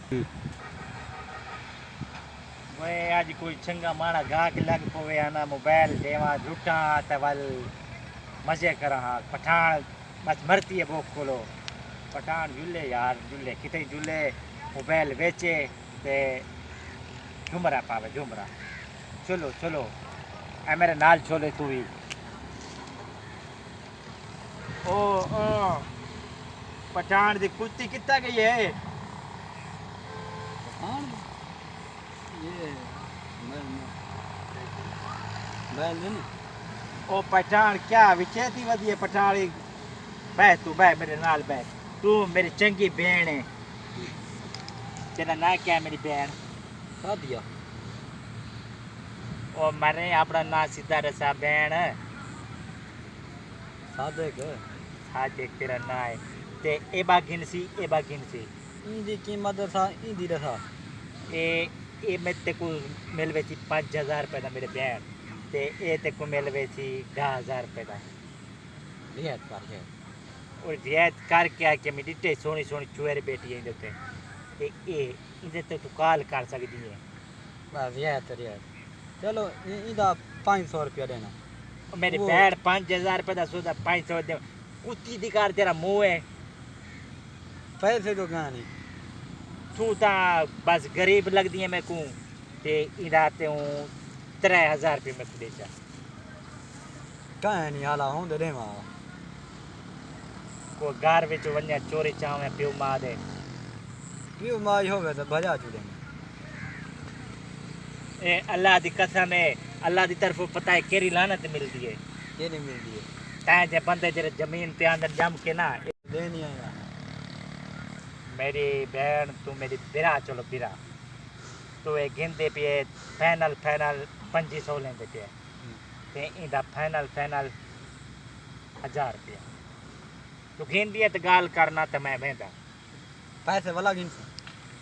वे आज कोई चंगा माड़ा गा के लग पवे आना मोबाइल देवा लुटा तवल मजे करा पठान बस मरती है वो खोलो पठान जुले यार जुले कितने जुले मोबाइल बेचे ते झुमरा पावे झुमरा चलो चलो ए मेरे नाल चले तू भी ओ पठान दी कुत्ती कितना गई है पठान ये बैल दिन ओ पठान क्या विचेती वधी है पठान बह तू बह मेरे नाल बह तू मेरी चंगी बहन है तेरा ना क्या है मेरी बहन सादिया ओ मैंने अपना ना सीधा रसा बहन सादेक हाँ देख तेरा ना है ते एबा गिनसी इंदी कीमत सा इंदी रसा ए मैं ते को मिलवे थी 5000 रुपए दा मेरे बहन ते ए ते को मिलवे थी 10000 रुपए दा रियायत कर है और रियायत कर क्या कि मेरी टे सोनी सोनी चुएर बेटी है इधर ते ए इधर ते तू कॉल कर सकती है बस रियायत चलो इंदा 500 रुपया देना मेरी बहन 5000 रुपए दा सोदा 500 दे कुत्ती दिकार तेरा मुंह है पैसे तो कहाँ नहीं तू ता बस गरीब लगदी है मैं को ते इधर ते हूँ 3000 रुपये में दे जा कहाँ नहीं हाला हूँ दे माँ को घर विच वन्या चोरी चावे पियो मां दे पियो माँ हो गया तो भजा चुदेंगे ए अल्लाह दी कसम है अल्लाह दी तरफ पता है केरी लानत मिलती है ये नहीं मिलती है तैं जे बंदे जेरे जमीन पे अंदर जम के ना देनी है यार मेरी बहन तू मेरी बिरा चलो बिरा तो ये गिनते पे फाइनल 2500 लेंदे पे ते इंदा फाइनल 1000 रुपया तू गिन दिया तो गाल करना तो मैं वेंदा पैसे वाला गिन से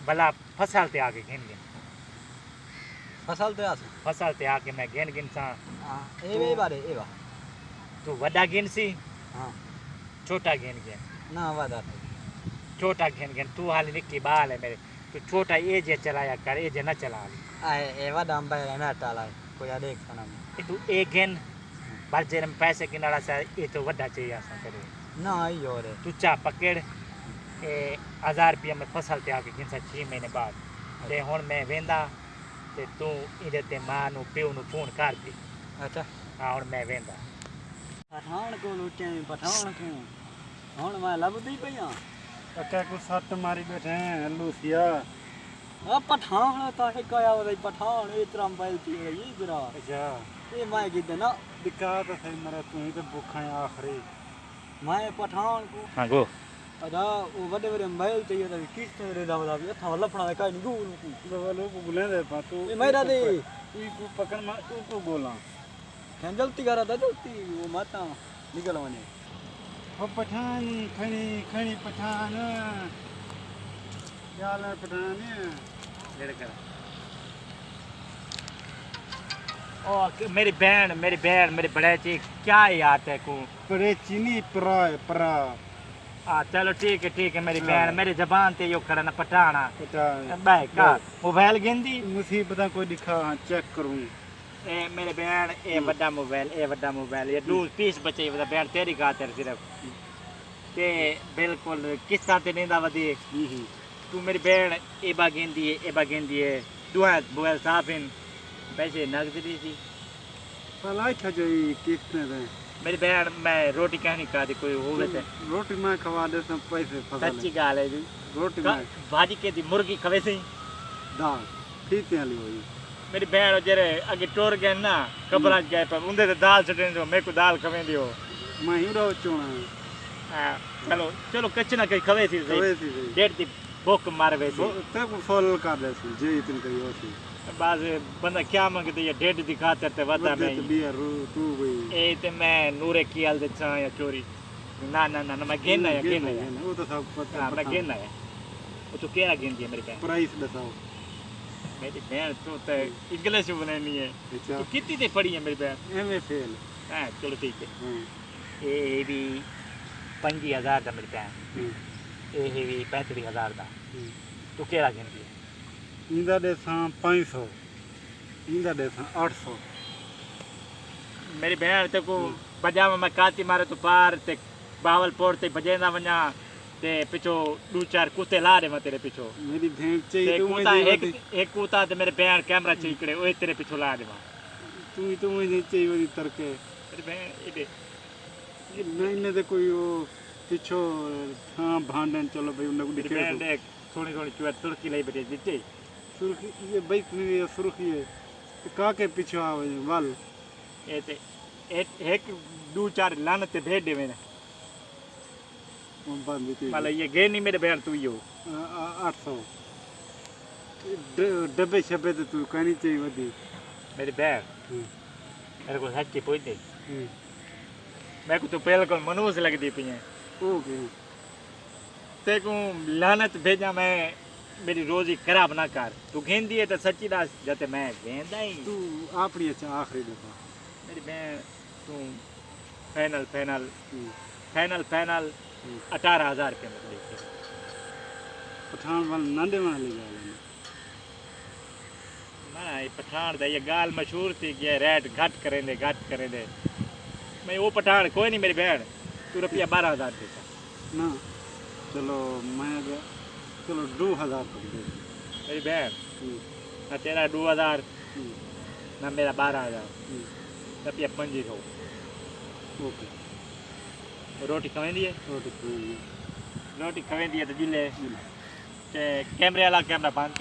भला फसल ते आके गिन गिन फसल ते आसे फसल ते आके मैं गिन सा हाँ ए बारे ए बा तू वड्डा गिन सी हाँ छोटा गिन ना वादा छोटा गिन तू हाल निक्की बाल है मेरे तू छोटा ये जे चलाया कर ये जे न चला आए ए वादा हम बैल ना टाला कोई आ देख सना तू एक गिन पर जेर में पैसे गिनड़ा सा ये तो वड्डा चाहिए आसा करे ना आई और तू चा पकड़ ए 1000 रुपया में फसल ते आके गिन सा 6 महीने बाद ते हुन मैं वेंदा ते तू इधर ते मां नु प्यो नु फोन कर दी अच्छा हां हुन मैं वेंदा पठान को लुटे पठान को हुन मैं लभदी पईया अक्का को सट मारी बैठे हैं लूसिया आ पठान तो है कया वदई पठान इतना मोबाइल थी ये जरा अच्छा ये मैं किदे ना दिक्का तो सही मरे तू ही तो भूखा है आखिरी मैं पठान को हां गो अदा वो बड़े बड़े मोबाइल चाहिए तो किस तरह दा बता ये था लफड़ा का नहीं गूल को तो वो लोग बुले दे पा तू ये मेरा दे तू को पकड़ मा तू को बोला क्या जल्दी करा था जल्दी वो माता निकल वने वो पठान खणी पठान क्या ले पठान लेड़ कर ओ मेरी बहन मेरे बड़े ची क्या याद है को परे चीनी परा चलो ठीक है मेरी बहन मेरी जबान ते यो करना पठाना पठान बाय का मोबाइल गिनदी मुसीबत कोई दिखा चेक करूं ए मेरे बहन ए बड़ा मोबाइल ये दूर पीस बचे बता बहन तेरी खातिर सिर्फ ते बिल्कुल किस्ता ते नहीं वधी तू मेरी बहन एबा गिनदी है दुआ मोबाइल साफ इन पैसे नगद दी थी भला अच्छा जो किसने दे मेरी बहन मैं रोटी कहनी का दी कोई होवे ते रोटी मैं खवा दे सब पैसे फसा सच्ची गाल है जी रोटी मैं भाजी के दी मुर्गी खवे सही दाल ठीक है ली हुई मेरी बहन जरे अगे टोर गए ना कबरा गए पर उनदे ते दाल छटने जो मेरे को दाल खवे दियो मैं ही रो चोना चलो कच्ची ना कहीं खवे थी डेढ़ दी भूख मार वे थी तब फॉल कर दे जे इतनी करी होसी बाज बंदा क्या मंगते ये डेढ़ दी खातिर ते वदा तो नहीं बिया रू तू गई ए ते मैं नूरे की हाल दे चा या चोरी ना मैं गिन या वो तो सब पता मैं गिन है वो तो क्या गिन दी मेरी बहन प्राइस बताओ मेरी बहन तो इंग्लिश बनानी है अच्छा तो कितनी ते पड़ी है मेरी बहन एमए फेल हां चलो ठीक है हां ये भी 25000 दा मेरी बहन ये भी 35000 दा तू केड़ा गिनती है इंदा देसा 500 इंदा देसा 800 मेरी भेण ते को बजावा मैं काती मारे तो पार ते बावलपुर ते बजेंदा वञा ते पिछो दो चार कुत्ते ला दे मैं तेरे पिछो मेरी भेड़ ते चाहिए तू कुत्ता मुझे एक कुत्ता ते मेरे भेण कैमरा चीकड़े ओए तेरे पिछो ला दे तू मुझे चाहिए वही तरके मेरी भेण इदे नहीं ने तो कोई वो पिछो हाँ भांडन चलो भाई उन्हें मेरी दिखे भेण देख थोड़ी थोड़ी चुआ तुर्की लाई बैठी जिते सुर्खी ये बाइक में ये सुर्खी है तो का के पीछे आवे वाल ए ते एक दो चार लानत ते भेड़ दे मैंने बंद थी मतलब ये गे नहीं मेरे भेण तू यो 800 डब्बे शब्बे तो तू कहनी चाहिए वधी मेरी भेण हम्म, मेरे को सच्ची पूछ दे हम्म, मैं को तो पहले को मनुष्य लगदी पई है ओके ते को लानत भेजा मैं मेरी रोजी खराब ना कर तू गेंदी है तो सच्ची दास जते मैं गेंदा ही तू अपनी अच्छा आखिरी दफा मेरी बहन तू फाइनल फाइनल हम्म, फाइनल फाइनल 18,000 रुपये में देखिए पठान वाल नंदे में ले जाए ना ये पठान दा ये गाल मशहूर थी कि ये रेट घट करें दे मैं वो पठान कोई नहीं मेरी बहन तू रुपया 12,000 देता ना चलो मैं चलो 2000 तक दे मेरी बहन हम्म, ना तेरा 2,000 हम्म, ना मेरा 12,000 हम्म, रुपया 2500 ओके रोटी खवेंदी है रोटी खाएंगे रोटी खवेंदी है तो जिले कैमरे वाला कैमरा बंद